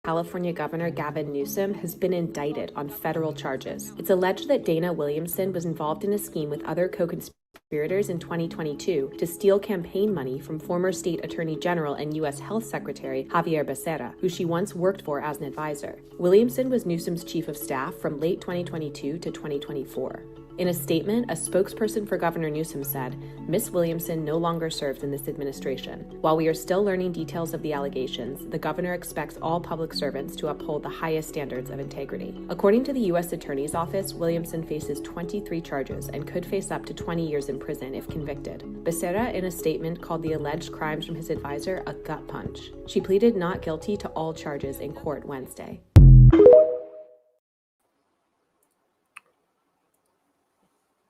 California Governor Gavin Newsom has been indicted on federal charges. It's alleged that Dana Williamson was involved in a scheme with other co-conspirators in 2022 to steal campaign money from former state attorney general and U.S. Health Secretary Javier Becerra, who she once worked for as an advisor. Williamson was Newsom's chief of staff from late 2022 to 2024. In a statement, a spokesperson for Governor Newsom said, "Ms. Williamson no longer serves in this administration. While we are still learning details of the allegations, the governor expects all public servants to uphold the highest standards of integrity." According to the U.S. Attorney's Office, Williamson faces 23 charges and could face up to 20 years in prison if convicted. Becerra, in a statement, called the alleged crimes from his advisor a gut punch. She pleaded not guilty to all charges in court Wednesday.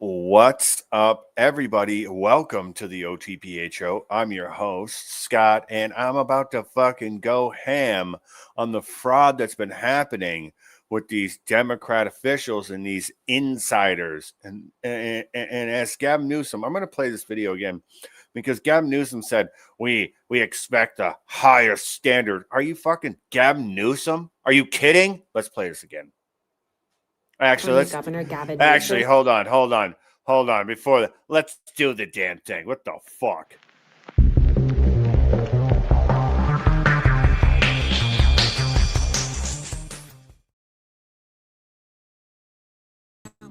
What's up, everybody? Welcome to the OTPH Show. I'm your host, Scott, and I'm about to fucking go ham on the fraud that's been happening with these Democrat officials and these insiders. And as Gavin Newsom, I'm going to play this video again because Gavin Newsom said, we expect a higher standard. Are you fucking Gavin Newsom? Are you kidding? Let's play this again. Actually, hold on. Before that, let's do the damn thing. What the fuck?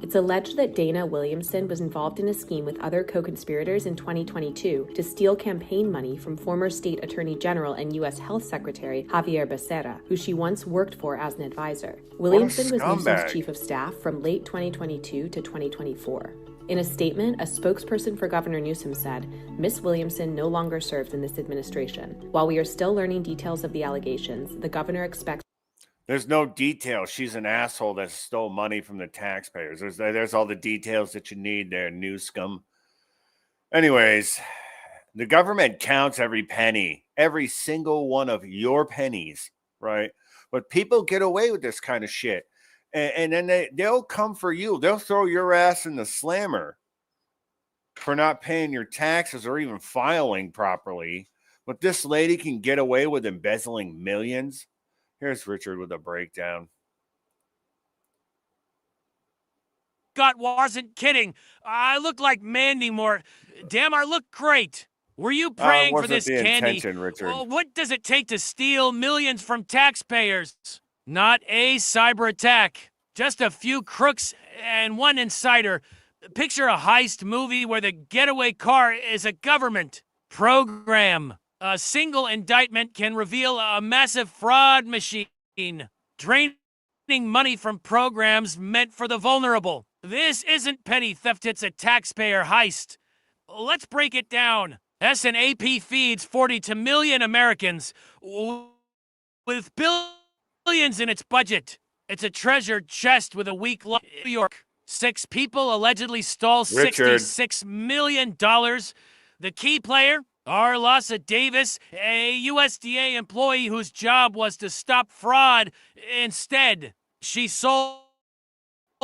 It's alleged that Dana Williamson was involved in a scheme with other co-conspirators in 2022 to steal campaign money from former state attorney general and U.S. Health Secretary Javier Becerra, who she once worked for as an advisor. Williamson was Newsom's chief of staff from late 2022 to 2024. In a statement, a spokesperson for Governor Newsom said, "Ms. Williamson no longer serves in this administration. While we are still learning details of the allegations, the governor expects..." There's no details. She's an asshole that stole money from the taxpayers. There's all the details that you need there, Newscom. Anyways, the government counts every penny, every single one of your pennies, right? But people get away with this kind of shit. And then they'll come for you. They'll throw your ass in the slammer for not paying your taxes or even filing properly. But this lady can get away with embezzling millions. Here's Richard with a breakdown. Scott wasn't kidding. I look like Mandy Moore. Damn, I look great. Were you praying for this candy? Richard. Well, what does it take to steal millions from taxpayers? Not a cyber attack. Just a few crooks and one insider. Picture a heist movie where the getaway car is a government program. A single indictment can reveal a massive fraud machine, draining money from programs meant for the vulnerable. This isn't petty theft, it's a taxpayer heist. Let's break it down. S&AP feeds 40 million Americans with billions in its budget. It's a treasure chest with a weak lock. New York. 6 people allegedly stole $66 million. The key player? Arlasa Davis, a USDA employee whose job was to stop fraud. Instead, she sold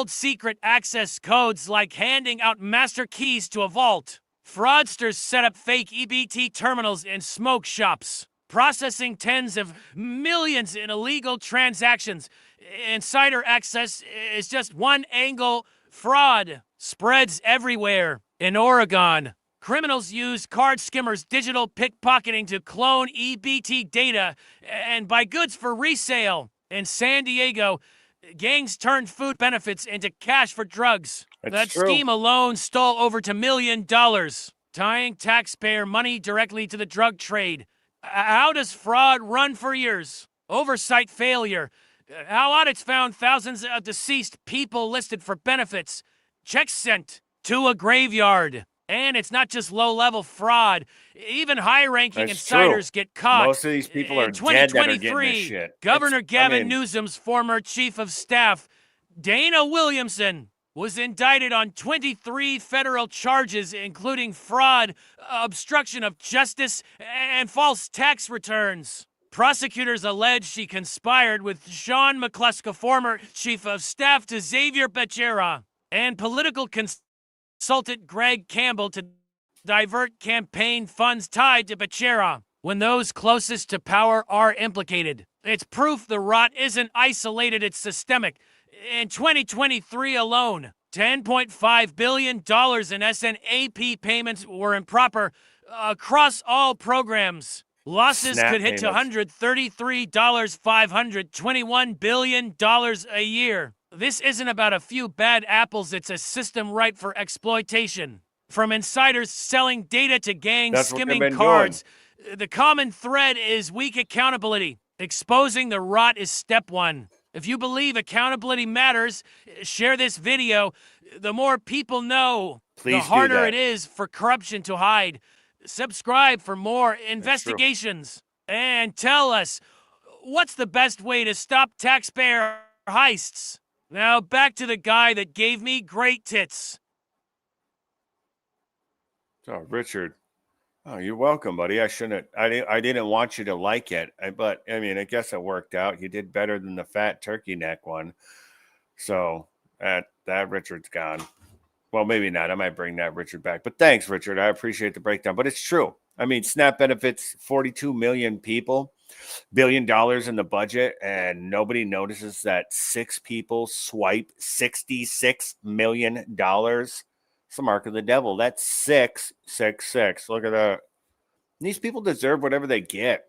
secret access codes like handing out master keys to a vault. Fraudsters set up fake EBT terminals in smoke shops, processing tens of millions in illegal transactions. Insider access is just one angle. Fraud spreads everywhere. In Oregon, criminals use card skimmers' digital pickpocketing to clone EBT data and buy goods for resale. In San Diego, gangs turned food benefits into cash for drugs. That scheme alone stole over $2 million, tying taxpayer money directly to the drug trade. How does fraud run for years? Oversight failure. How audits found thousands of deceased people listed for benefits. Checks sent to a graveyard. And it's not just low-level fraud. Even high-ranking insiders get caught. Most of these people are dead that are getting this shit. Governor Gavin Newsom's former chief of staff, Dana Williamson, was indicted on 23 federal charges, including fraud, obstruction of justice, and false tax returns. Prosecutors allege she conspired with Sean McCluskey, former chief of staff to Xavier Becerra, and political consultant Greg Campbell to divert campaign funds tied to Becerra. when those closest to power are implicated. It's proof the rot isn't isolated, it's systemic. In 2023 alone, $10.5 billion in SNAP payments were improper across all programs. Losses SNAP could hit to payments. $133,521 billion a year. This isn't about a few bad apples, it's a system ripe for exploitation. From insiders selling data to gangs That's what they've skimming been cards, doing. the common thread is weak accountability. Exposing the rot is step one. If you believe accountability matters, share this video. The more people know, the Please do harder that. it is for corruption to hide. Subscribe for more investigations. And tell us, what's the best way to stop taxpayer heists? Now back to the guy that gave me great tits. Oh, Richard. Oh, you're welcome, buddy. I didn't want you to like it, but I mean, I guess it worked out. You did better than the fat turkey neck one. So that Richard's gone. Well, maybe not. I might bring that Richard back. But thanks, Richard. I appreciate the breakdown. But it's true. I mean, SNAP benefits 42 million people, $1 billion in the budget, and nobody notices that 6 people swipe $66 million. It's the mark of the devil. That's 666. Look at that. These people deserve whatever they get.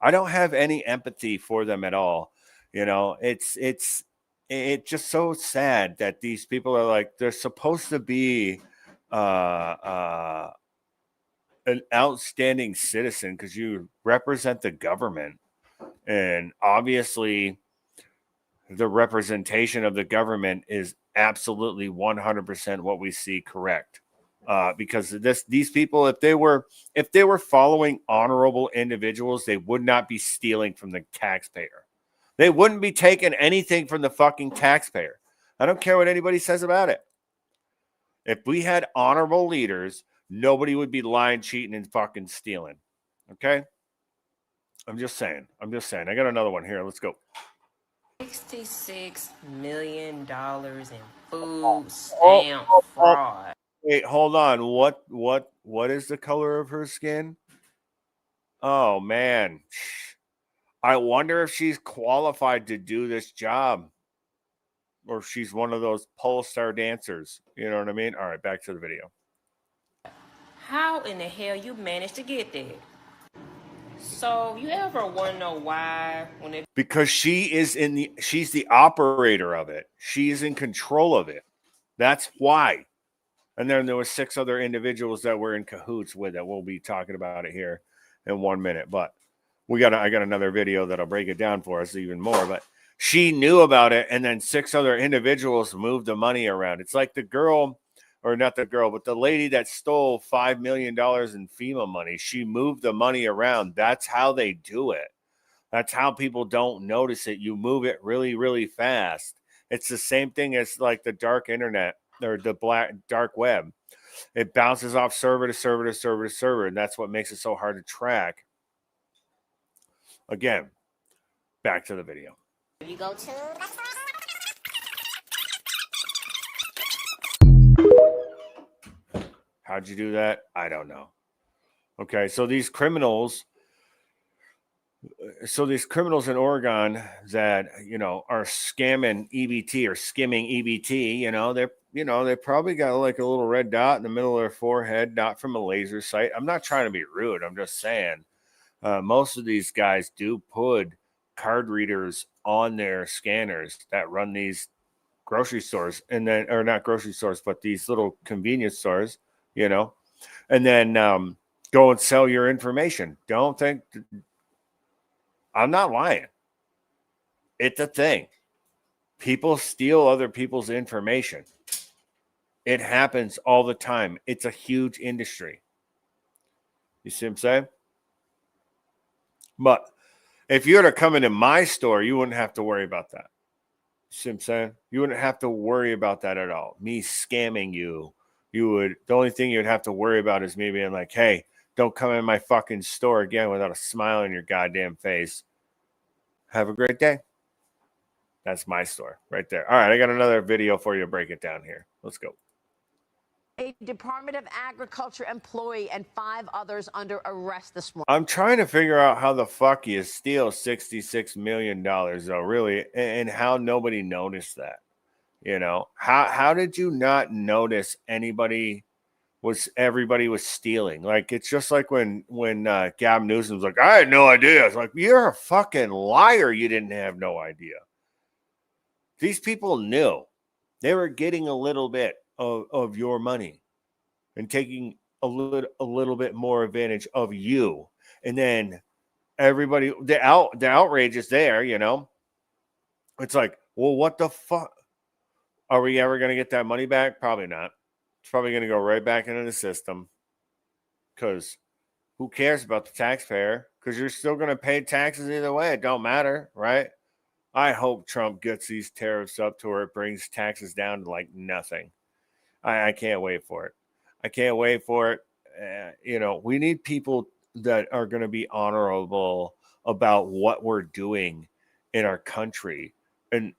I don't have any empathy for them at all. You know, it's just so sad that these people are like, they're supposed to be an outstanding citizen because you represent the government. And obviously, the representation of the government is absolutely 100% what we see correct. Because these people, if they were following honorable individuals, they would not be stealing from the taxpayer. They wouldn't be taking anything from the fucking taxpayer. I don't care what anybody says about it. If we had honorable leaders, nobody would be lying, cheating, and fucking stealing. Okay? I'm just saying. I got another one here. Let's go. $66 million in food stamp fraud. Wait, hold on. What is the color of her skin? Oh, man. I wonder if she's qualified to do this job, or if she's one of those pole star dancers. You know what I mean? All right, back to the video. How in the hell you managed to get there? So you ever want to know why? Because she's the operator of it. She's in control of it. That's why. And then there were 6 other individuals that were in cahoots with it. We'll be talking about it here in 1 minute, but I got another video that'll break it down for us even more. But she knew about it, and then 6 other individuals moved the money around. It's like the girl, or not the girl, but the lady that stole $5 million in FEMA money. She moved the money around. That's how they do it. That's how people don't notice it. You move it really, really fast. It's the same thing as like the dark internet or the dark web. It bounces off server to server to server to server, and that's what makes it so hard to track. Again, back to the video. You go to... How'd you do that? I don't know. Okay, so these criminals in Oregon that, are scamming EBT or skimming EBT, they probably got like a little red dot in the middle of their forehead, not from a laser sight. I'm not trying to be rude. I'm just saying most of these guys do put card readers on their scanners that run these grocery stores, and then, or not grocery stores, but these little convenience stores, and then go and sell your information. Don't think I'm not lying. It's a thing. People steal other people's information. It happens all the time. It's a huge industry. You see what I'm saying? But if you were to come into my store, you wouldn't have to worry about that. You see what I'm saying? You wouldn't have to worry about that at all. Me scamming you. The only thing you'd have to worry about is me being like, hey, don't come in my fucking store again without a smile on your goddamn face. Have a great day. That's my store right there. All right, I got another video for you to break it down here. Let's go. A Department of Agriculture employee and 5 others under arrest this morning. I'm trying to figure out how the fuck you steal $66 million, though, really, and how nobody noticed that. You know, how did you not notice everybody was stealing? Like, it's just like when Gavin Newsom's like, I had no idea. It's like, you're a fucking liar. You didn't have no idea. These people knew. They were getting a little bit of your money and taking a little bit more advantage of you. And then everybody, the outrage is there, you know. It's like, well, what the fuck? Are we ever going to get that money back? Probably not. It's probably going to go right back into the system, because who cares about the taxpayer? Because you're still going to pay taxes either way. It don't matter, right? I hope Trump gets these tariffs up to where it brings taxes down to like nothing. I can't wait for it. I can't wait for it. You know, we need people that are going to be honorable about what we're doing in our country. And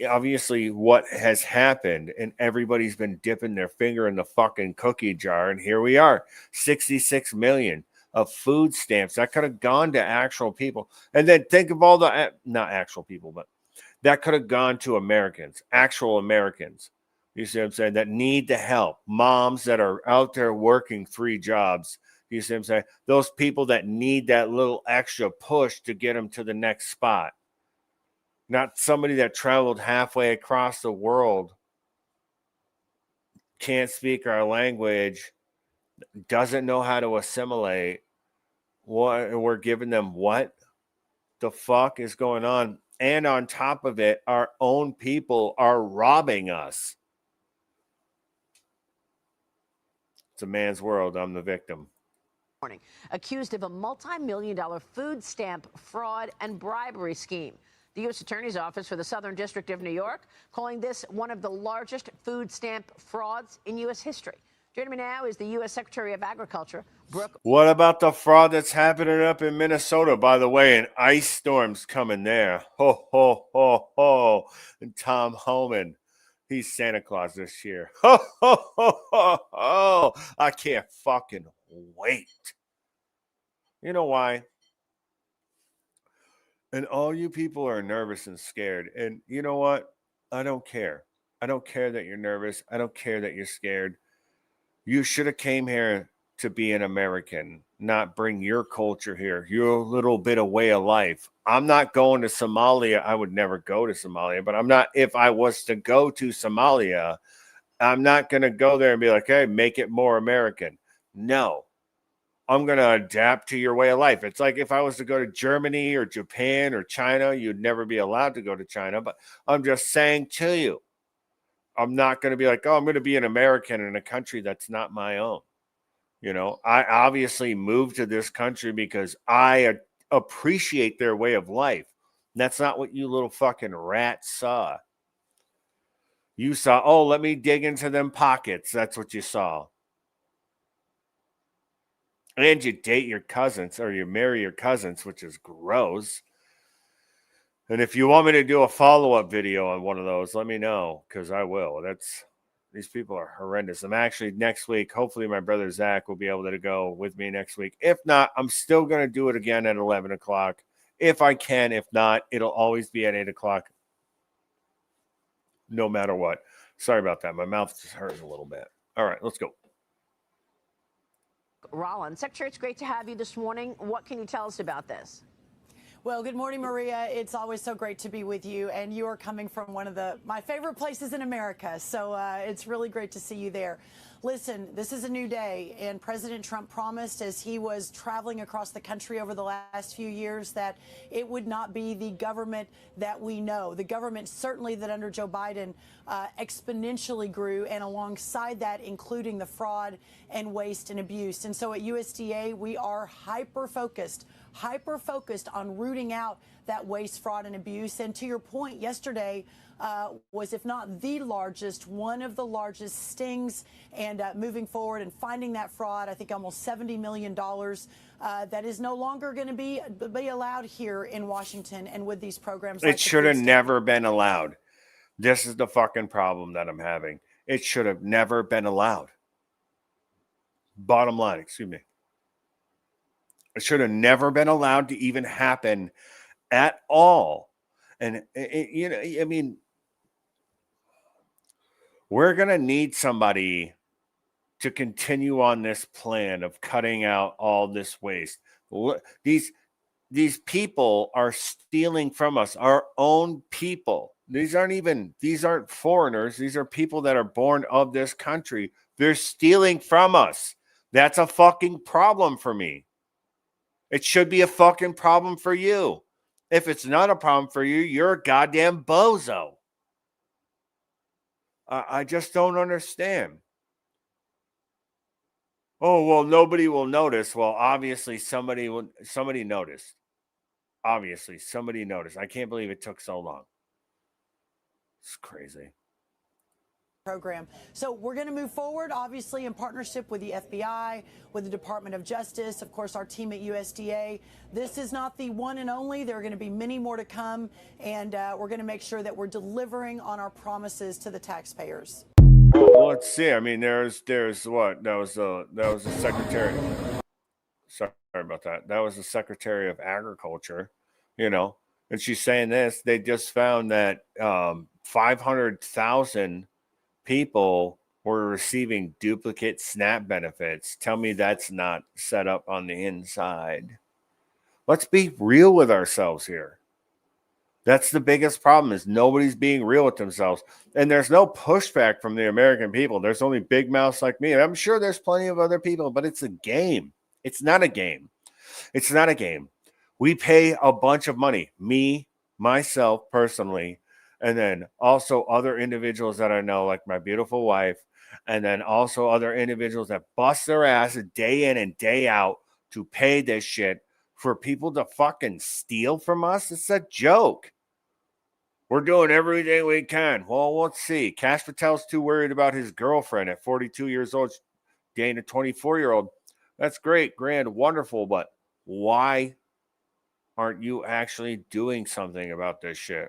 obviously what has happened, and everybody's been dipping their finger in the fucking cookie jar. And here we are, 66 million of food stamps that could have gone to actual people. And then think of all the, not actual people, but that could have gone to Americans, actual Americans. You see what I'm saying? That need the help. Moms that are out there working 3 jobs. You see what I'm saying? Those people that need that little extra push to get them to the next spot. Not somebody that traveled halfway across the world, can't speak our language, doesn't know how to assimilate. What, we're giving them what the fuck is going on? And on top of it, our own people are robbing us. It's a man's world. I'm the victim. Accused of a multi-million-dollar food stamp fraud and bribery scheme. The U.S. Attorney's Office for the Southern District of New York calling this one of the largest food stamp frauds in U.S. history. Joining me now is the U.S. Secretary of Agriculture, Brooke. What about the fraud that's happening up in Minnesota, by the way? An ice storm's coming there. Ho, ho, ho, ho. And Tom Homan, he's Santa Claus this year. Ho, ho, ho, ho, ho. I can't fucking wait. You know why? And all you people are nervous and scared. And you know what? I don't care. I don't care that you're nervous. I don't care that you're scared. You should have came here to be an American, not bring your culture here, your little bit of way of life. I'm not going to Somalia. I would never go to Somalia, but I'm not, if I was to go to Somalia, I'm not going to go there and be like, hey, make it more American. No. I'm going to adapt to your way of life. It's like if I was to go to Germany or Japan or China, you'd never be allowed to go to China. But I'm just saying to you, I'm not going to be like, oh, I'm going to be an American in a country that's not my own. You know, I obviously moved to this country because I appreciate their way of life. That's not what you little fucking rats saw. You saw, oh, let me dig into them pockets. That's what you saw. And you date your cousins, or you marry your cousins, which is gross. And if you want me to do a follow-up video on one of those, let me know, because I will. These people are horrendous. I'm actually next week, hopefully my brother Zach will be able to go with me next week. If not, I'm still going to do it again at 11 o'clock. If I can. If not, it'll always be at 8 o'clock. No matter what. Sorry about that. My mouth just hurts a little bit. All right, let's go. Rollins. Secretary, it's great to have you this morning. What can you tell us about this? Well, good morning, Maria. It's always so great to be with you, and you are coming from one of my favorite places in America, so it's really great to see you there. Listen, this is a new day, and President Trump promised as he was traveling across the country over the last few years that it would not be the government that we know. The government certainly that under Joe Biden exponentially grew, and alongside that, including the fraud and waste and abuse. And so at USDA, we are hyper-focused on rooting out that waste, fraud, and abuse. And to your point, yesterday was, if not the largest, one of the largest stings, and moving forward and finding that fraud, I think almost $70 million that is no longer going to be allowed here in Washington and with these programs. It should have never been allowed. This is the fucking problem that I'm having. It should have never been allowed. Bottom line, excuse me. It should have never been allowed to even happen at all. And, you know, I mean, we're going to need somebody to continue on this plan of cutting out all this waste. These people are stealing from us, our own people. These aren't foreigners. These are people that are born of this country. They're stealing from us. That's a fucking problem for me. It should be a fucking problem for you. If it's not a problem for you, you're a goddamn bozo. I just don't understand. Oh, well, nobody will notice. Well, obviously somebody noticed. Obviously somebody noticed. I can't believe it took so long. It's crazy. Program. So we're going to move forward, obviously, in partnership with the FBI, with the Department of Justice, of course, our team at USDA. This is not the one and only. There are going to be many more to come, and we're going to make sure that we're delivering on our promises to the taxpayers. Well, let's see. I mean, there's what? That was the secretary. Sorry about that. That was the Secretary of Agriculture, you know, and she's saying this. They just found that 500,000 people were receiving duplicate SNAP benefits. Tell me that's not set up on the inside. Let's be real with ourselves here. That's the biggest problem, is nobody's being real with themselves. And there's no pushback from the American people. There's only big mouths like me. And I'm sure there's plenty of other people, but it's a game. It's not a game. It's not a game. We pay a bunch of money. Me, myself, personally, and then also other individuals that I know, like my beautiful wife, and then also other individuals that bust their ass day in and day out to pay this shit for people to fucking steal from us. It's a joke. We're doing everything we can. Well, let's see. Cash Patel's too worried about his girlfriend at 42 years old, dating a 24-year-old. That's great, grand, wonderful, but why aren't you actually doing something about this shit?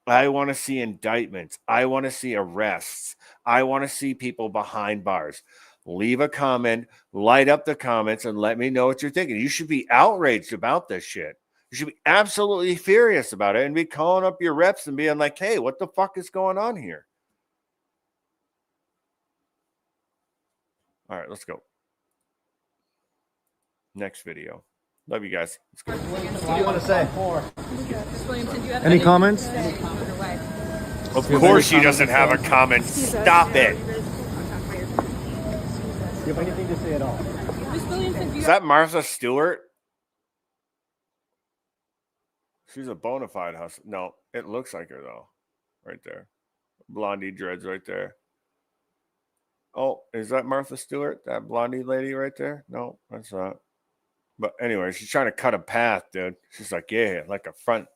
I want to see indictments. I want to see arrests. I want to see people behind bars. Leave a comment, light up the comments, and let me know what you're thinking. You should be outraged about this shit. You should be absolutely furious about it and be calling up your reps and being like, hey, what the fuck is going on here? All right, let's go. Next video. Love you guys. Let's go. What do you want to say? Any comments? Of course she doesn't have a comment. Stop it. Do you have anything to say at all? Is that Martha Stewart? She's a bona fide hustler. No, it looks like her, though. Right there. Blondie dreads right there. Oh, is that Martha Stewart? That blondie lady right there? No, that's not. But anyway, she's trying to cut a path, dude. She's like, yeah, like a front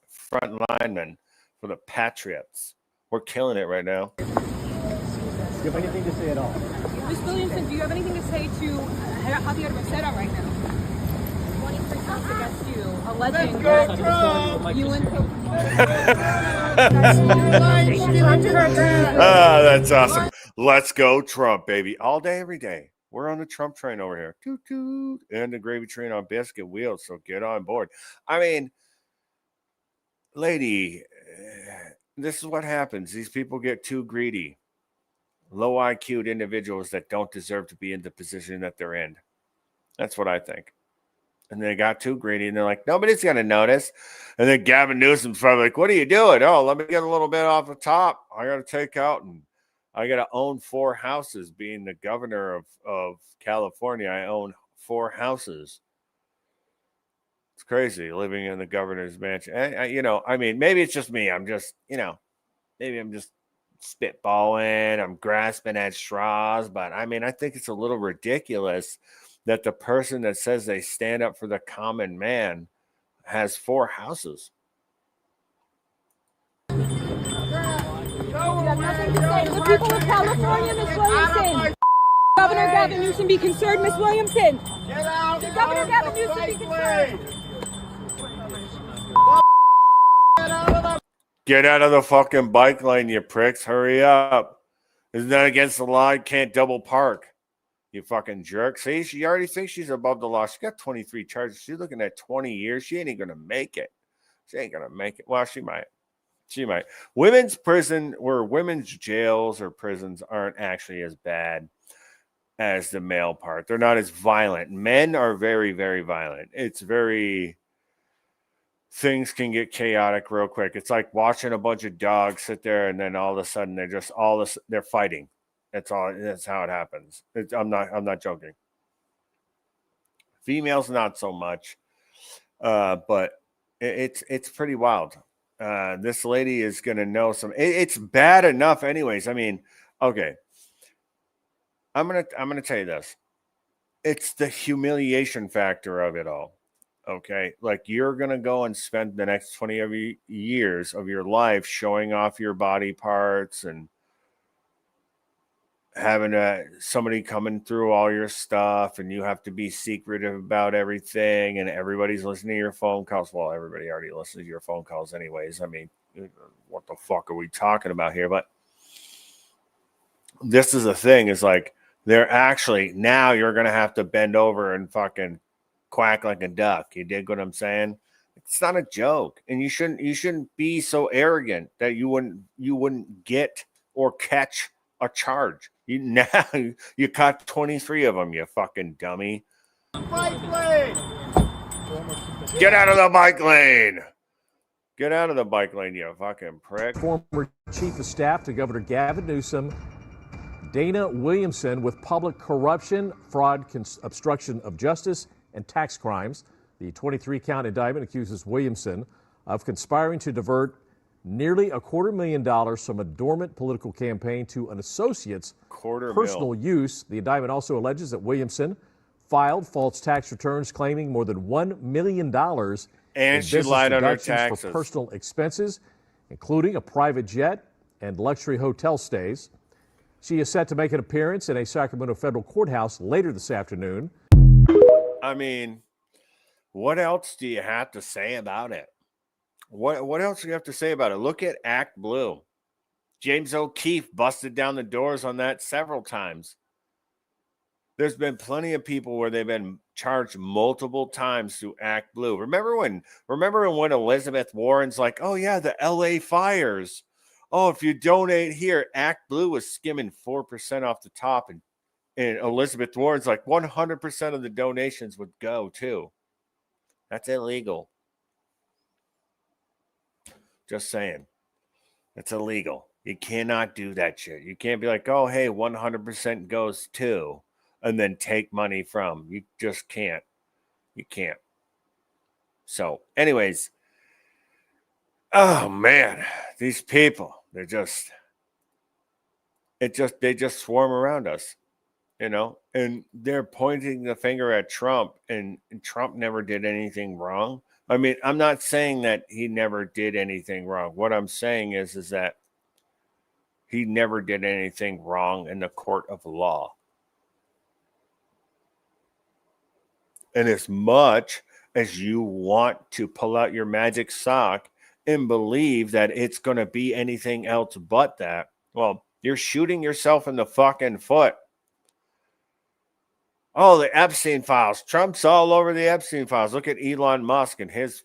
lineman for the Patriots. We're killing it right now. Do you have anything to say at all? Ms. Williamson, do you have anything to say to Javier Becerra right now? 23 counts against you, alleging that you and that's awesome. Let's go Trump, baby. All day, every day. We're on the Trump train over here. Toot, toot. And the gravy train on biscuit wheels, so get on board. I mean, lady, this is what happens. These people get too greedy. Low IQ'd individuals that don't deserve to be in the position that they're in. That's what I think. And they got too greedy, and they're like, nobody's going to notice. And then Gavin Newsom's probably like, what are you doing? Oh, let me get a little bit off the top. I got to take out, and I got to own 4 houses. Being the governor of California, I own 4 houses. It's crazy living in the governor's mansion. I mean, maybe it's just me. I'm just, maybe I'm just spitballing. I'm grasping at straws. But, I mean, I think it's a little ridiculous that the person that says they stand up for the common man has 4 houses. you have nothing to say to the people of California, Ms. Williamson. Governor Gavin Newsom, be concerned, Ms. Williamson. Get out! Governor Gavin Newsom, be concerned. Get out of the fucking bike lane, you pricks. Hurry up. Isn't that against the law? You can't double park. You fucking jerk. See, she already thinks she's above the law. She got 23 charges. She's looking at 20 years. She ain't even going to make it. She ain't going to make it. Well, she might. She might. Women's prison or women's jails or prisons aren't actually as bad as the male part. They're not as violent. Men are very, very violent. It's very... Things can get chaotic real quick. It's like watching a bunch of dogs sit there and then all of a sudden they're fighting. That's all. That's how it happens. I'm not joking. Females, not so much. But it's pretty wild. This lady is going to know some. It's bad enough, anyways. I mean, okay. I'm gonna tell you this. It's the humiliation factor of it all. Okay, like you're gonna go and spend the next 20 years of your life showing off your body parts and having somebody coming through all your stuff, and you have to be secretive about everything, and everybody's listening to your phone calls. Well, everybody already listens to your phone calls anyways. I mean, what the fuck are we talking about here? But this is the thing, is like they're actually, now you're gonna have to bend over and fucking quack like a duck. You dig what I'm saying? It's not a joke, and you shouldn't be so arrogant that you wouldn't get or catch a charge. You caught 23 of them, you fucking dummy. Bike lane. Get out of the bike lane. Get out of the bike lane, you fucking prick. Former Chief of Staff to Governor Gavin Newsom, Dana Williamson, with public corruption, fraud, obstruction of justice, and tax crimes. The 23-count indictment accuses Williamson of conspiring to divert nearly $250,000 from a dormant political campaign to an associate's personal use. The indictment also alleges that Williamson filed false tax returns claiming more than $1 million and she lied on her taxes for personal expenses, including a private jet and luxury hotel stays. She is set to make an appearance in a Sacramento federal courthouse later this afternoon. I mean, what else do you have to say about it? What else do you have to say about it? Look at Act Blue. James O'Keefe busted down the doors on that several times. There's been plenty of people where they've been charged multiple times through Act Blue. Remember when Elizabeth Warren's like, oh yeah, the LA fires. Oh, if you donate here, Act Blue was skimming 4% off the top, and Elizabeth Warren's like 100% of the donations would go too. That's illegal. Just saying. It's illegal. You cannot do that shit. You can't be like, oh, hey, 100% goes to, and then take money from. You just can't. You can't. So, anyways, oh man, these people, they just swarm around us, you know, and they're pointing the finger at Trump, and Trump never did anything wrong. I mean, I'm not saying that he never did anything wrong. What I'm saying is that he never did anything wrong in the court of law. And as much as you want to pull out your magic sock and believe that it's going to be anything else but that, well, you're shooting yourself in the fucking foot. Oh, the Epstein files. Trump's all over the Epstein files. Look at Elon Musk and his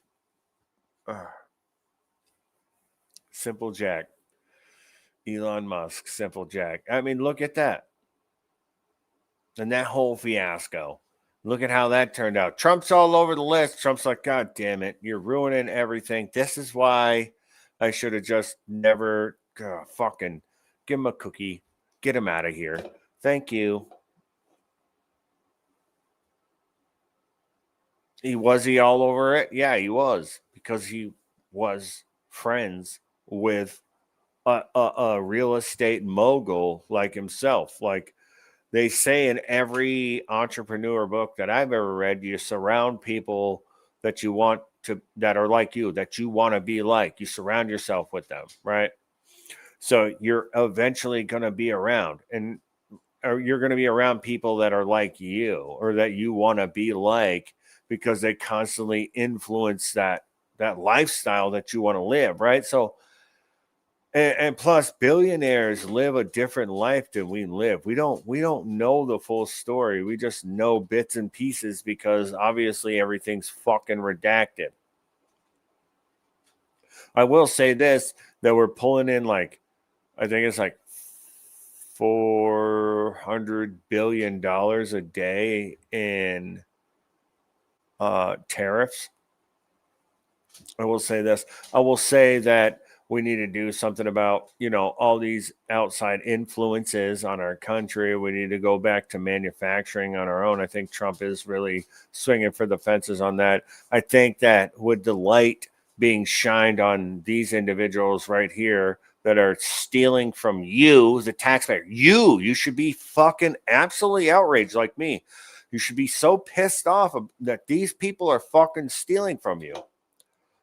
Simple Jack. Elon Musk, Simple Jack. I mean, look at that. And that whole fiasco. Look at how that turned out. Trump's all over the list. Trump's like, God damn it. You're ruining everything. This is why I should have just never fucking give him a cookie. Get him out of here. Thank you. Was he all over it? Yeah, he was, because he was friends with a real estate mogul like himself. Like they say in every entrepreneur book that I've ever read, you surround people that you want to, that are like you, that you want to be like. You surround yourself with them, right? So you're eventually going to be around, or you're going to be around people that are like you, or that you want to be like, because they constantly influence that lifestyle that you want to live, right? So And plus, billionaires live a different life than we live. We don't know the full story. We just know bits and pieces because obviously everything's fucking redacted. I will say this, that we're pulling in like, I think it's like $400 billion a day in tariffs. I will say this. I will say that we need to do something about, all these outside influences on our country. We need to go back to manufacturing on our own. I think Trump is really swinging for the fences on that. I think that with the light being shined on these individuals right here that are stealing from you, the taxpayer, you should be fucking absolutely outraged like me. You should be so pissed off that these people are fucking stealing from you.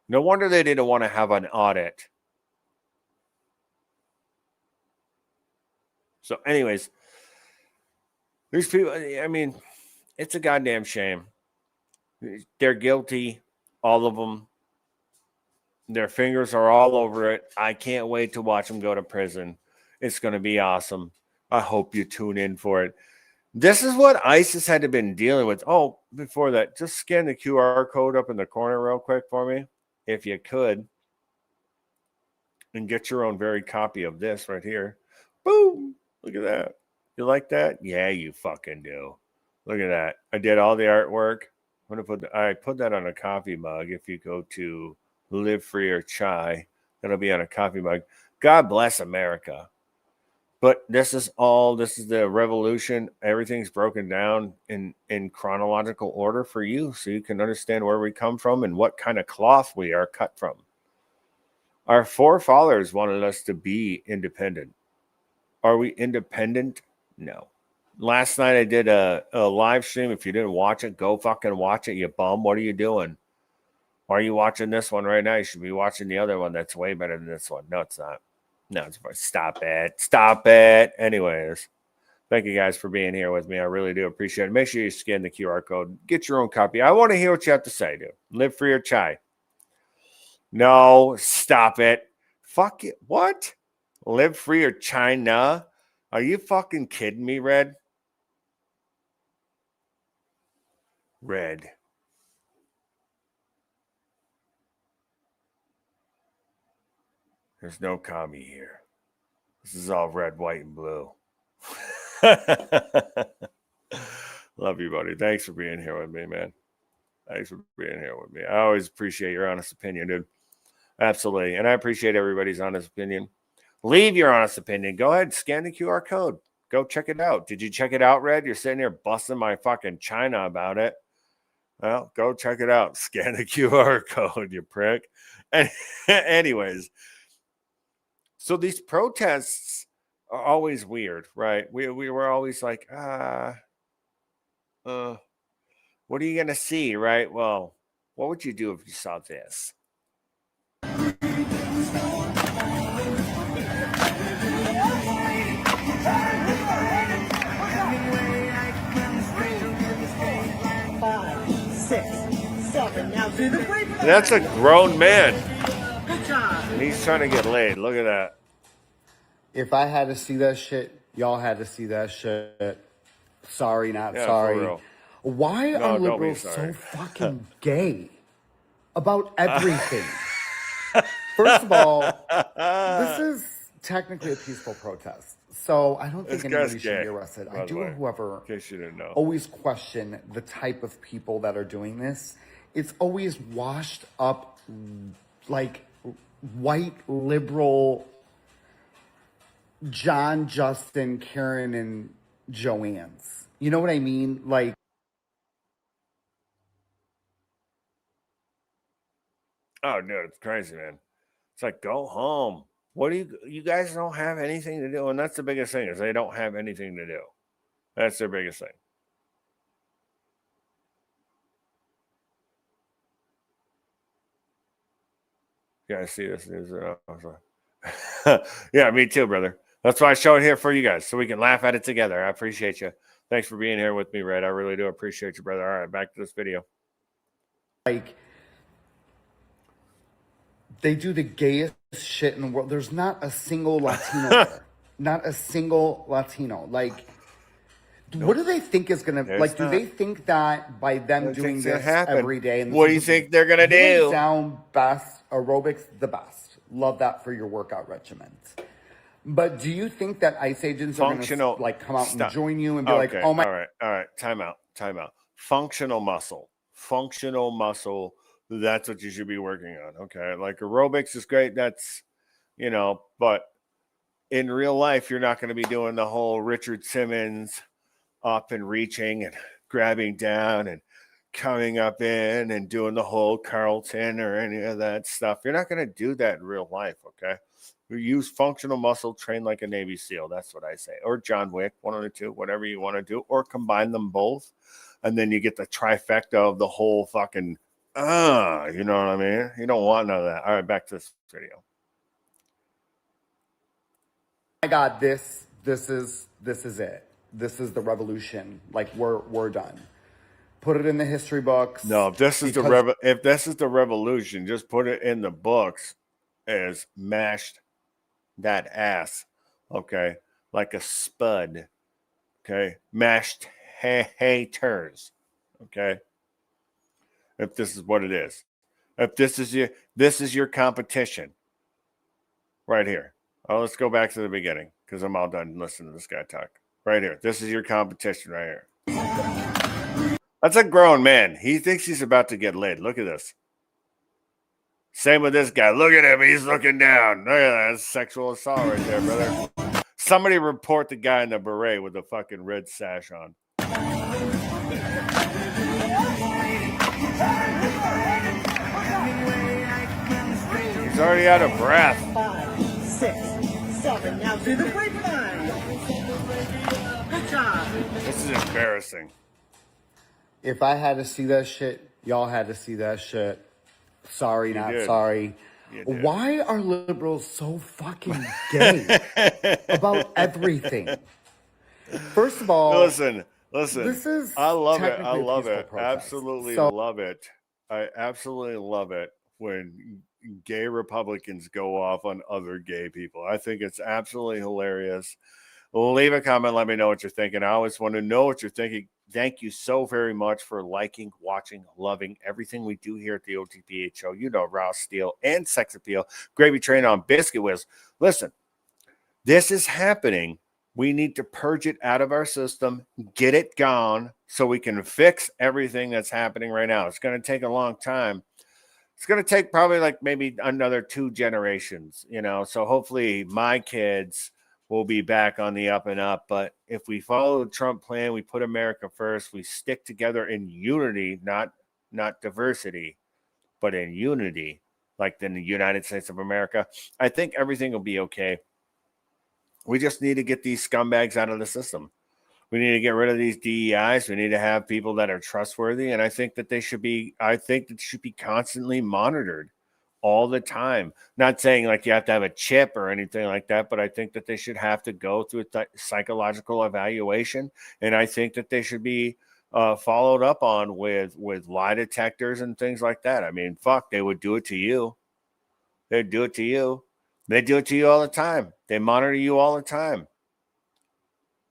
No wonder they didn't want to have an audit. So anyways, these people, I mean, it's a goddamn shame. They're guilty, all of them. Their fingers are all over it. I can't wait to watch them go to prison. It's going to be awesome. I hope you tune in for it. This is what ISIS had been dealing with. Oh, before that, just scan the QR code up in the corner real quick for me, if you could, and get your own very copy of this right here. Boom. Look at that. You like that? Yeah, you fucking do. Look at that. I did all the artwork. I put that on a coffee mug. If you go to Live Free or Chai, that'll be on a coffee mug. God bless America. But this is the revolution. Everything's broken down in chronological order for you so you can understand where we come from and what kind of cloth we are cut from. Our forefathers wanted us to be independent. Are we independent? No. Last night I did a live stream. If you didn't watch it, go fucking watch it, you bum. What are you doing? Why are you watching this one right now? You should be watching the other one that's way better than this one. No, it's not. No, it's fine. Stop it. Stop it. Anyways, thank you guys for being here with me. I really do appreciate it. Make sure you scan the QR code. Get your own copy. I want to hear what you have to say, dude. Live Free or Chai. No, stop it. Fuck it. What? Live Free or China? Are you fucking kidding me, Red? Red. There's no commie here. This is all red, white, and blue. Love you, buddy. Thanks for being here with me, man. Thanks for being here with me. I always appreciate your honest opinion, dude. Absolutely. And I appreciate everybody's honest opinion. Leave your honest opinion. Go ahead, scan the QR code. Go check it out. Did you check it out, Red? You're sitting here busting my fucking China about it. Well, go check it out. Scan the QR code, you prick. And anyways, so these protests are always weird, right? We were always like, what are you going to see, right? Well, what would you do if you saw this? That's a grown man. He's trying to get laid. Look at that. If I had to see that shit, y'all had to see that shit. Sorry, not sorry. Why are liberals so fucking gay about everything? First of all, this is technically a peaceful protest. So I don't think anybody should be arrested. I do, however, in case you didn't know, always question the type of people that are doing this. It's always washed up, like white liberal John, Justin, Karen, and Joanne's. You know what I mean? Like, oh, dude, it's crazy, man. It's like, go home. What do you guys don't have anything to do? And that's the biggest thing, is they don't have anything to do. That's their biggest thing. Yeah, I see this news. Yeah, me too, brother. That's why I show it here for you guys, so we can laugh at it together. I appreciate you. Thanks for being here with me, Red. I really do appreciate you, brother. All right, back to this video. Like, They do the gayest shit in the world. There's not a single Latino there. Not a single Latino. Like, what do they think is going to, like, do they think that by them doing this every day? And what do you think they're going to do? Sound best, aerobics, the best. Love that for your workout regimens. But do you think that ICE agents are going to, like, come out and join you and be like, oh my. All right. Time out. Functional muscle. That's what you should be working on. Okay. Like aerobics is great. That's, but in real life, you're not going to be doing the whole Richard Simmons up and reaching and grabbing down and coming up in and doing the whole Carlton or any of that stuff. You're not going to do that in real life. Okay. You use functional muscle, train like a Navy SEAL. That's what I say. Or John Wick, one of the two, whatever you want to do, or combine them both. And then you get the trifecta of the whole fucking, you know what I mean? You don't want none of that. All right, back to this video. My God, this is it. This is the revolution. Like we're done. Put it in the history books. No, if this is the revolution, just put it in the books as mashed that ass. Okay, like a spud. Okay, mashed haters. Okay, if this is what it is, if this is your competition, right here. Oh, let's go back to the beginning because I'm all done listening to this guy talk. Right here. This is your competition right here. That's a grown man. He thinks he's about to get laid. Look at this. Same with this guy. Look at him. He's looking down. Look at that. That's sexual assault right there, brother. Somebody report the guy in the beret with the fucking red sash on. He's already out of breath. 5, 6, 7. Now do the grapevine. Good job. This is embarrassing. If I had to see that shit, y'all had to see that shit. Sorry, not sorry. Why are liberals so fucking gay about everything? First of all, listen. This is I love it. Absolutely love it. I absolutely love it when gay Republicans go off on other gay people. I think it's absolutely hilarious. Leave a comment. Let me know what you're thinking. I always want to know what you're thinking. Thank you so very much for liking, watching, loving everything we do here at the OTPH Show. Raw Steel and Sex Appeal. Gravy Train on Biscuit Whiz. Listen, this is happening. We need to purge it out of our system, get it gone so we can fix everything that's happening right now. It's going to take a long time. It's going to take probably like maybe another 2 generations, so hopefully my kids will be back on the up and up. But if we follow the Trump plan, we put America first, we stick together in unity, not diversity, but in unity, like in the United States of America, I think everything will be okay. We just need to get these scumbags out of the system. We need to get rid of these DEIs. We need to have people that are trustworthy. And I think that they should be constantly monitored all the time. Not saying like you have to have a chip or anything like that, but I think that they should have to go through a psychological evaluation. And I think that they should be followed up on with lie detectors and things like that. I mean, fuck, they would do it to you. They'd do it to you. They do it to you all the time. They monitor you all the time.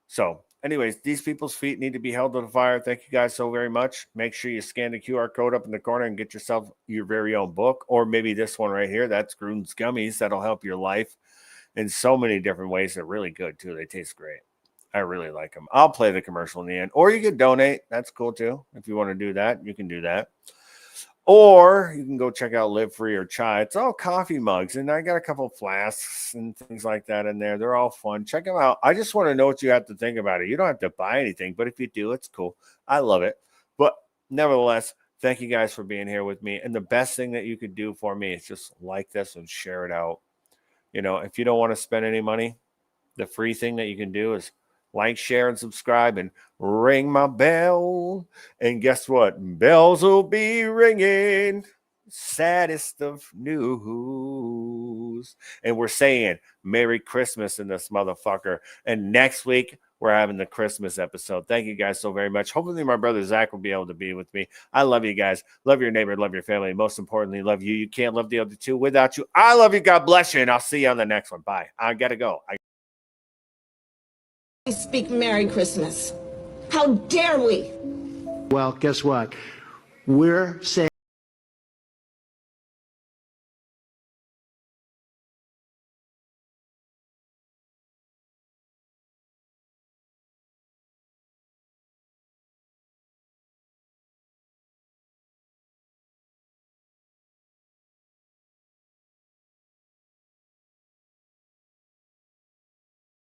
So anyways, these people's feet need to be held to the fire. Thank you guys so very much. Make sure you scan the QR code up in the corner and get yourself your very own book, or maybe this one right here. That's Gruden's Gummies. That'll help your life in so many different ways. They're really good too. They taste great. I really like them. I'll play the commercial in the end, or you can donate. That's cool too. If you want to do that, you can do that. Or you can go check out Live Free or Chai. It's all coffee mugs, and I got a couple flasks and things like that in there. They're all fun. Check them out. I just want to know what you have to think about it. You don't have to buy anything, but if you do, it's cool. I love it. But nevertheless, thank you guys for being here with me. And the best thing that you could do for me is just like this and share it out. If you don't want to spend any money, the free thing that you can do is like, share, and subscribe, and ring my bell. And guess what? Bells will be ringing. Saddest of news. And we're saying Merry Christmas in this motherfucker. And next week, we're having the Christmas episode. Thank you guys so very much. Hopefully my brother Zach will be able to be with me. I love you guys. Love your neighbor. Love your family. Most importantly, love you. You can't love the other two without you. I love you. God bless you. And I'll see you on the next one. Bye. I got to go. Speak Merry Christmas. How dare we? Well, guess what? We're saying.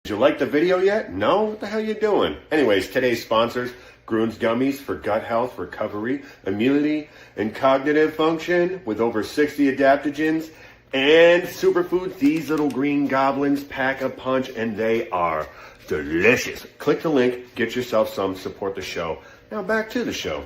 Did you like the video yet? No? What the hell are you doing? Anyways, today's sponsors, Grun's Gummies for gut health, recovery, immunity, and cognitive function with over 60 adaptogens, and superfoods. These little green goblins pack a punch, and they are delicious. Click the link, get yourself some, support the show. Now back to the show.